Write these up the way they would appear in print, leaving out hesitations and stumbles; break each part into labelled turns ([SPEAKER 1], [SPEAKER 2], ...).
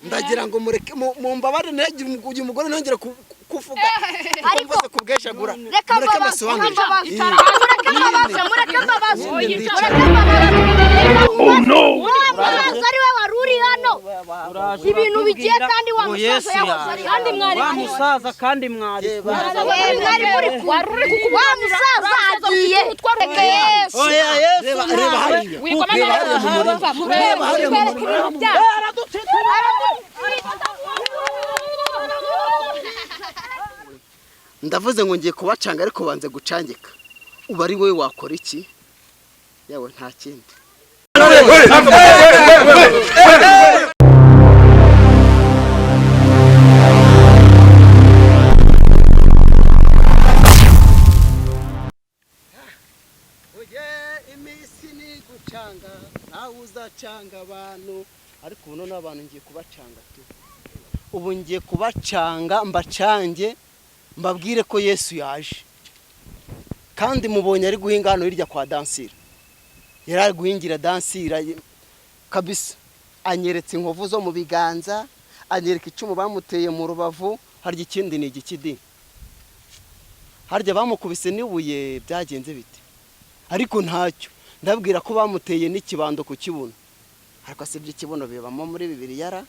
[SPEAKER 1] ndagira ngo mureke mumbabare ntagire uyu mugore nongera kuvuga ariko kubweshagura
[SPEAKER 2] reka mbabaze oh no ari we waruri hano ibintu bigiye kandi wa musaza yahoze kandi mwari
[SPEAKER 3] wa musaza kandi mwari
[SPEAKER 2] muri waruri kuko wa musaza agiye
[SPEAKER 3] oya Yesu
[SPEAKER 1] reba hariya reba hariya ndavuze ngo ngiye kubacanga ariko banze gucangika uba ari wowe wakora iki yawe nta kindi imisi ni gucanga nawe uzacanga abantu ariko ubu none abantu ngiye kubacanga tu ubu ngiye kubacanga mbacange mbabwire ko Yesu yaje kandi mubonye ari guhinga hano hirya kwa Dansira yari ari guhingira Dansira kabisa anyeretse inkovu zo mu biganza anyereka icumu bamuteye mu rubavu harya ikindi ni igikidi harya bamukubise nibuye byagenze bite ariko ntacyo ndabwira ko bamuteye n'ikibando ku kibuno ariko asebye ikibuno bibamo muri Bibiliya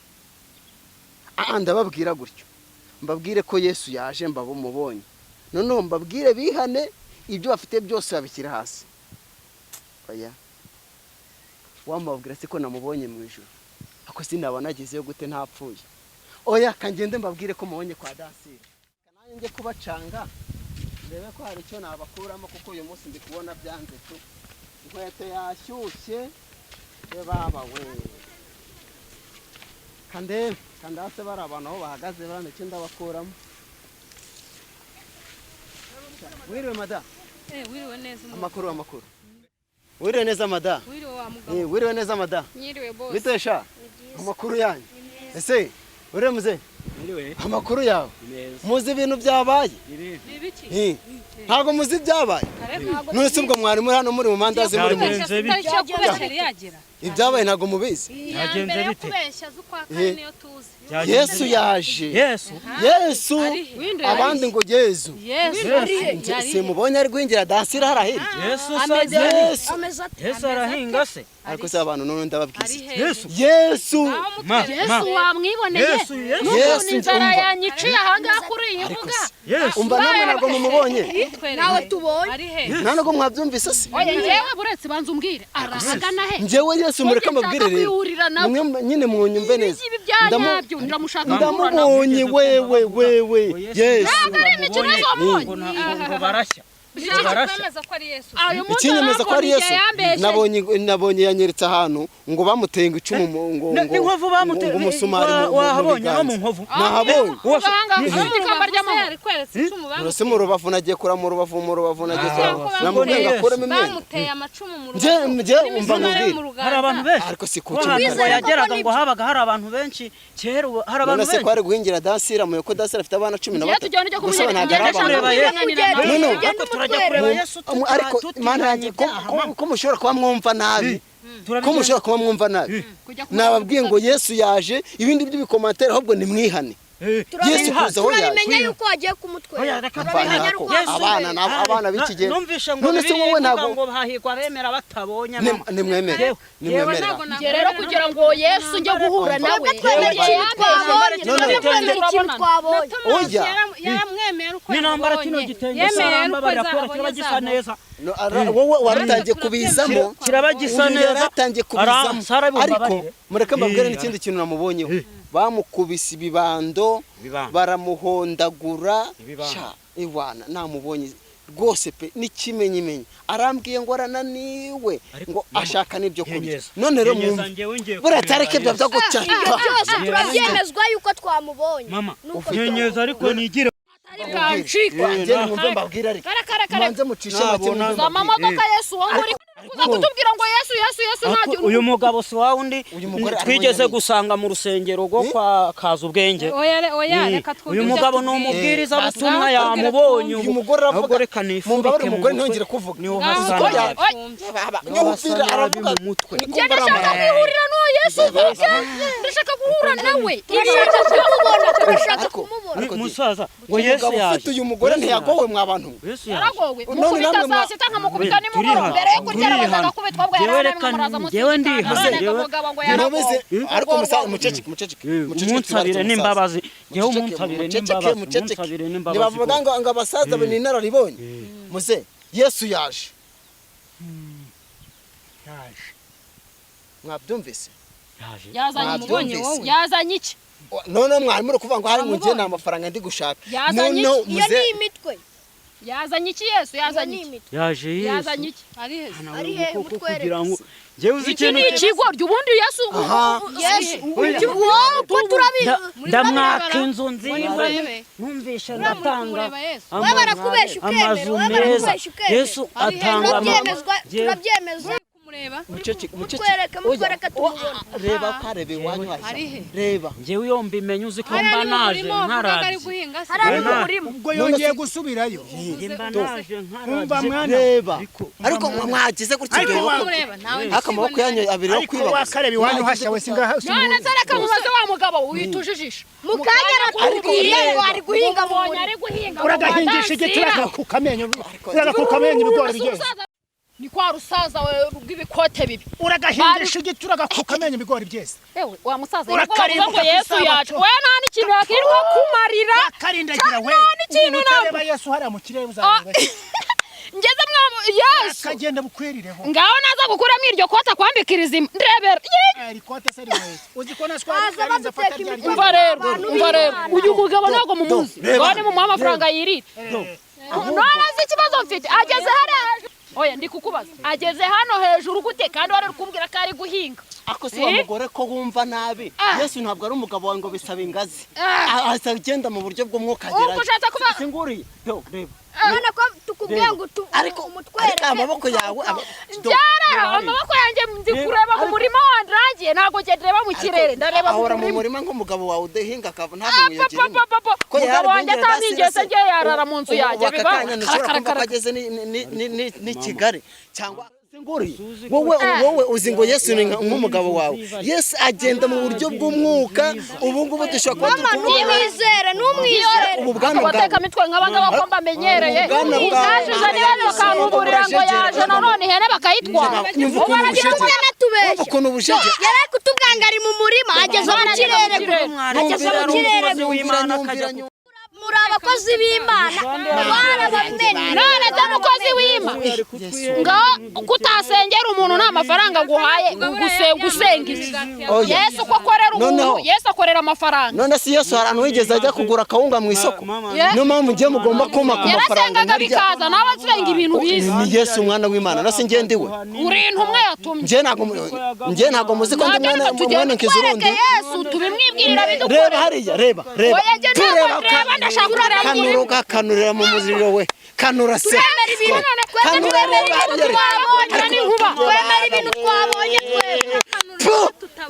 [SPEAKER 1] ndababwira gutyo mbabwire ko Yesu yaje mbabo mubonye none mbabwire bihane ibyo bafite byose babikira hasi oya wamubwira se ko namubonye mu ijuru ako sinaba nagezeyo gute ntapfuye oya kangende mbabwire ko mubonye kwa Dansira kananye nge kubacanga ndebe ko hari icyo nabakuramo kuko uyu munsi ndi kubona byanze tu inkweto yashyushye baba we kandase bari abantu aho bahagaze barandike ndabakuramo wiriwe mada
[SPEAKER 4] wiriwe neza
[SPEAKER 1] amakuru wiriwe neza mada
[SPEAKER 4] wiriwe wa mugabo
[SPEAKER 1] wiriwe neza mada
[SPEAKER 4] nyiriwe boss
[SPEAKER 1] bitesha amakuru yanyu ese wiriwe muze
[SPEAKER 3] wiriwe
[SPEAKER 1] amakuru yawe muzi ibintu byabaye
[SPEAKER 4] ibiki
[SPEAKER 1] ntago muzi byabaye none se ubwo mwari muri hano muri mu mandazi muri mu ibyabaye ntago mubizi
[SPEAKER 4] yagenze bite kubeshya z'ukwa kane niyo tuzi
[SPEAKER 1] Yesu yaje Yesu abandi ngo Yesu se mubonye ari guhingira Dansira harahiri
[SPEAKER 3] Yesu arahinga se
[SPEAKER 1] ariko se abantu none ndababwiza
[SPEAKER 4] Yesu wamwiboneye Yesu inzara yanyiciye ahangaha kuri iyi mbuga
[SPEAKER 1] umva namwe ntago mumubonye
[SPEAKER 4] nawe tubonye
[SPEAKER 1] ntago mwabyumvise se
[SPEAKER 4] oya ngewe buretse banza umbwire arahagana he
[SPEAKER 1] ngewe Yesu mureka mbabwire rero nyine munyumve neza ndamubonye wewe Yesu
[SPEAKER 3] ngo barashya
[SPEAKER 1] ikinyemeza ko ari Yesu nabonye yanyeretse ahantu ngo bamutenga icumu ngo
[SPEAKER 3] inkovu bamuteye
[SPEAKER 1] umusumari
[SPEAKER 3] wahabonye no mu nkovu
[SPEAKER 1] nahabonye
[SPEAKER 4] urase
[SPEAKER 1] mu rubavu nagiye kura mu rubavu nagiye namubwira akuremo imyenda
[SPEAKER 4] bamuteye amacumu mu rubavu
[SPEAKER 1] nje umva mubwira
[SPEAKER 3] hari abantu benshi
[SPEAKER 1] ariko si ku
[SPEAKER 3] cyumba yageraga ngo habaga hari abantu benshi kera hari abantu benshi
[SPEAKER 1] none se kwari guhingira Dansira mu yuko Dansira afite abana 13 gusa
[SPEAKER 3] turajya kureba Yesu
[SPEAKER 1] ariko mana yanjye ko mushobora kuba mwumva nabi nababwiye ngo Yesu yaje ibindi by'ibikomatera ahubwo ni mwihane Yesu kuza aho yaje
[SPEAKER 2] turabimenya yuko wagiye kumutwera
[SPEAKER 1] abana b'iki gihe
[SPEAKER 3] numvishe ngo ngo bahahirwa bemera batabonye
[SPEAKER 1] nimwemere
[SPEAKER 4] rero kugira ngo Yesu njye guhura nawe yaramwemera uko
[SPEAKER 3] ninambara kino gitenge sarambabara kora kirabagisa neza
[SPEAKER 1] wowe waratangiye kubizamo
[SPEAKER 3] kirabagisa neza
[SPEAKER 1] yaratangiye kubizamo ariko mureke mbabwire n'ikindi kintu namubonyeho bamukubise ibibando baramuhondagura sha iwana namubonye rwose pe n'ikimenyimenyi arambwiye ngo arananiwe ngo ashaka n'ibyo kurya none rero buratareke byo gucata
[SPEAKER 2] byose turabyemezwa yuko twamubonye
[SPEAKER 3] mama nyenyeza ariko nigira
[SPEAKER 1] kancika ngende mwumve mbabwira ariko manze mucishe make
[SPEAKER 4] zama modoka Yesu wonguri kuza kutubwira ngo Yesu ntagira
[SPEAKER 3] uyu mugabo si wa wundi twigeze gusanga mu rusengero rwo kwa kaza ubwenge
[SPEAKER 5] oya reka
[SPEAKER 3] uyu mugabo ni umubwiriza butumwa yamubonye
[SPEAKER 1] uyu mugore aravuga
[SPEAKER 3] reka nifubike
[SPEAKER 1] mugabo umugore ntongere kuvuga
[SPEAKER 3] niho hasanga
[SPEAKER 1] nyumvira aravuga
[SPEAKER 3] mu mutwe
[SPEAKER 4] ndashaka kwihurira no Yesu ndashaka guhura nawe ndashaka kumubona
[SPEAKER 3] musaza ngo Yesu yaje
[SPEAKER 1] uyu mugore ntiyagowe mwabantu
[SPEAKER 3] Yesu yaje
[SPEAKER 4] yaragowe mukubita saa sita nkamukubita nimugoroba mbere yo kurya arabanza kubitwa bwo yaramuraza mu
[SPEAKER 3] jewe ndihaze
[SPEAKER 1] nobeze ariko muceceke
[SPEAKER 3] umunsabire n'imbabazi jewe umunsabire n'imbabazi
[SPEAKER 1] bavuga ngo abasaza be n'inararibonye muze Yesu yaje mwabyumvise
[SPEAKER 4] yazanye umubonye wowe yazanye iki
[SPEAKER 1] none mwari muri kuvuga ngo hari ngo ngiye n'amafaranga ndi gushaka
[SPEAKER 4] yazanye
[SPEAKER 2] iyo ni imitwe
[SPEAKER 4] yazanye iki Yesu yazanye iki
[SPEAKER 3] yaje Yesu
[SPEAKER 4] yazanye iki
[SPEAKER 2] ari he
[SPEAKER 3] kugira ngo jewe uzi
[SPEAKER 4] iki ni ikigoryi ubundi Yesu
[SPEAKER 2] ko turabizi
[SPEAKER 3] ndamwaka inzu nziza numvishe ndatanga
[SPEAKER 2] we barakubesha ukemera we barakubesha ukemera
[SPEAKER 3] Yesu atanga
[SPEAKER 2] turabyemeza mutwereka tumubona
[SPEAKER 1] reba karebe iwanyu hashya reba
[SPEAKER 3] njyewe iyo mbimenye uzi ko mba naje nkarabye
[SPEAKER 2] hari mu murima
[SPEAKER 6] ubwo yongeye gusubirayo
[SPEAKER 3] mba naje
[SPEAKER 6] umva mwana
[SPEAKER 1] reba ariko mwagize gutya akamaboko yanyu abiri yo kwiba
[SPEAKER 6] wakarebe iwanyu hashya we singaha
[SPEAKER 4] none zareka mubaze wa mugabo witujijisha
[SPEAKER 2] mukanya aratubwiye ngo ari guhinga mu murima
[SPEAKER 6] uragahingisha igiti uragakukamenya ibigori bigeze
[SPEAKER 4] ni kwa rusaza we rw'ibikote bibi
[SPEAKER 6] uragahingisha igiti uragakukamenya ibigori byeze
[SPEAKER 4] ewe wa musaza yego ngo Yesu yacu we nta n'ikintu yakirirwa kumarira
[SPEAKER 6] karindagira we
[SPEAKER 4] n'ikintu
[SPEAKER 6] ntabwo Yesu hariya mu kirere uzareba
[SPEAKER 4] ngeze Yesu
[SPEAKER 6] akagenda bukwerireho
[SPEAKER 4] ngaho naza gukuramo iryo kota kwambikiriza ndrebera
[SPEAKER 6] iri kote se riwe uzi ko nashwari afata
[SPEAKER 4] umva rero uyu mugabo ntago mumuzi ngone mu amafaranga yirira none azi ikibazo mfite ageze hariya oya ndi kukubaza ageze hano hejuru gute kandi wari kumbwira ko ari guhinga
[SPEAKER 1] ako si wa mugore ko wumva nabi Yesu ntabwo ari umugabo wawe ngo bisaba ingazi agenda mu buryo bw'umwuka agerayo
[SPEAKER 4] ubwo ushatse kuba
[SPEAKER 1] singuriye reba
[SPEAKER 2] none ko tukubwiye ngo umutwereke
[SPEAKER 1] amaboko yawe
[SPEAKER 4] amaboko yanjye ndi kureba mu murima wandragiye ntago ngiye ndeba mu kirere ndareba
[SPEAKER 1] ahora mu murima nk'umugabo wawe udehinga akava ntabwo yogera
[SPEAKER 4] umugabo wanjye atambingese ngiye yarara mu nzu yanjye biba
[SPEAKER 1] ageze ni Kigali cyangwa wowe uzi ngo Yesu ni nk'umugabo wawe Yesu agenda mu buryo bw'umwuka ubu ngubu dushobora kuba
[SPEAKER 2] n'umwizere
[SPEAKER 1] ubu bwana bwawe
[SPEAKER 4] abateka mitwe nk'abangaba ko mbamenyereye yaje niba bakanumburira ngo yaje nanone ihene bakayitwara
[SPEAKER 1] ukuntu ubujije
[SPEAKER 2] yari kutubwira ngo ari mu murima ageze mu kirere muri abakozi b'Imana
[SPEAKER 4] none se mukozi w'Imana ngaho kutasengera umuntu nta mafaranga guhaye gusenga Yesu ko akorera umuntu Yesu akorera amafaranga
[SPEAKER 1] none si Yesu hari ahantu wigeze ajya kugura akawunga mu isoko niyo mpamvu ngiye mugomba kuma ku mafaranga
[SPEAKER 4] yarasengaga bikaza nawe asenga ibintu biza
[SPEAKER 1] ni Yesu umwana w'Imana nase ngendi we
[SPEAKER 4] uri intumwe yatumye
[SPEAKER 1] ngiye ntago muzi ko ndi mwana nkizurundi
[SPEAKER 4] Yesu tubimwibwirira bidukora
[SPEAKER 1] reba hariya reba tureba kanurira mu muziro we kanura se
[SPEAKER 2] twemera ibintu twabonye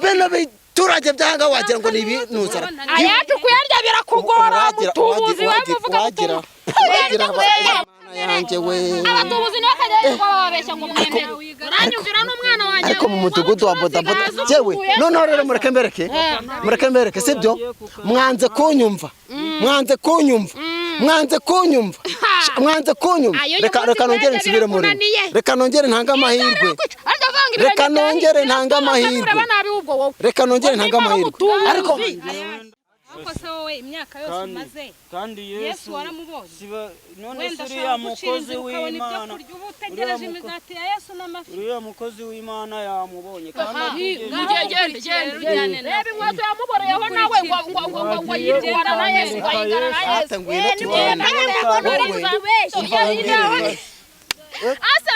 [SPEAKER 1] bene biturage byanga wagira ngo ni ibinuzara
[SPEAKER 4] ayacu kuyarya birakugora mutubuzi we muvuga
[SPEAKER 1] yanjye we
[SPEAKER 4] abatubuzi niwe kajya babeshya ngo mwemere uranyumvira n'umwana wanjye
[SPEAKER 1] ariko mu mudugudu wa bodaboda jewe noneho rero mureke mbereke sibyo mwanze kunyumva reka nongere nsubire muri reka nongere ntanga amahirwe ariko
[SPEAKER 5] Ako se wowe imyaka yose umaze
[SPEAKER 3] kandi
[SPEAKER 5] Yesu waramubonye
[SPEAKER 3] none uriya mukozi w'Imana
[SPEAKER 5] utegereje imigati ya Yesu n'amafi
[SPEAKER 3] uriya mukozi w'Imana yamubonye kandi
[SPEAKER 4] gende reba inkweto yamuboreyeho nawe ngo yirwana na Yesu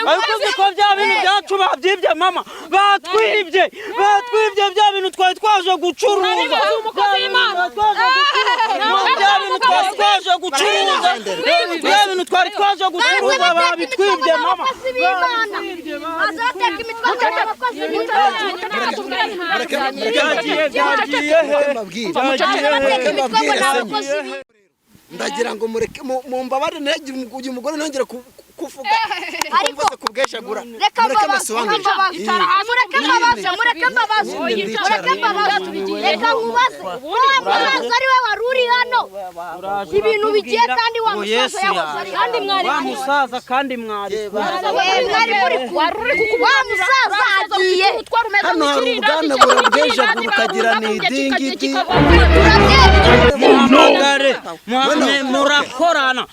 [SPEAKER 3] ariko ko bya bintu byacu babyibye mama batwibye bya bintu twari twaje gucuruza bya bintu twari twari twaje gucuruza babitwibye mama
[SPEAKER 2] azateka imitwe y'abakozi b'Imana
[SPEAKER 1] ndagira ngo mureke mumbabare ntege uyu mugore nongere kuvuga ariko kubweshagura
[SPEAKER 2] mureke mbabaze reka nkubaze musaza ari we wari uri hano ibintu bigiye kandi wa musaza yahoze ari kandi mwari
[SPEAKER 3] wa musaza kandi mwari
[SPEAKER 2] wa musaza agiye
[SPEAKER 1] hano hari uruganda burabweshagura ukagira n'idingidi
[SPEAKER 3] murakorana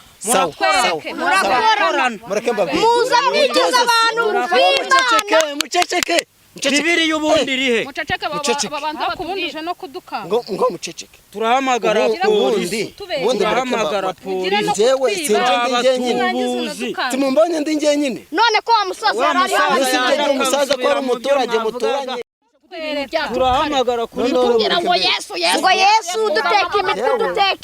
[SPEAKER 1] mureke mbabwire
[SPEAKER 2] muza mwigize abantu b'Imana
[SPEAKER 1] muceceke
[SPEAKER 3] bibiri y'ubundi rihe
[SPEAKER 5] babanza bakubundije no kudukanga
[SPEAKER 1] ngo muceceke
[SPEAKER 3] turahamagara polisi
[SPEAKER 1] turahamagara polisi jewe sinje ndi nyine timumbonye ndi nyine
[SPEAKER 2] none ko wa musaza yari
[SPEAKER 1] ari umusaza ko ari umuturage muturanye
[SPEAKER 3] turahamagara kuri
[SPEAKER 4] kugira ngo Yesu
[SPEAKER 2] duteka imiti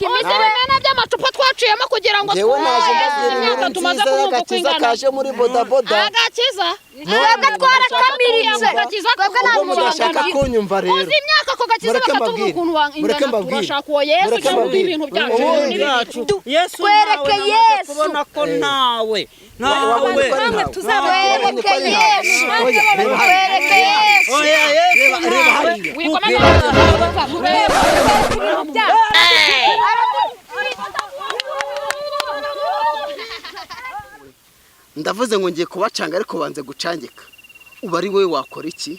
[SPEAKER 4] ibimena by'amacupa twaciyemo kugira ngo
[SPEAKER 1] imyaka tumaze kuvuga kaje muri bodaboda
[SPEAKER 4] agakiza
[SPEAKER 2] twebwe twarakamiritse twebwe nta
[SPEAKER 1] murashaka kunyumva rero
[SPEAKER 4] uzi imyaka ko gakiza bakatuvuga ukuntu ingana turashaka uwo Yesu cyangwa ibintu byacu
[SPEAKER 3] Yesu
[SPEAKER 2] twereke Yesu
[SPEAKER 3] kubona ko nawe
[SPEAKER 2] twereke Yesu
[SPEAKER 3] oya Yesu
[SPEAKER 1] ndavuze ngo ngiye kubacanga ariko banze gucangika uba ari wowe wakora iki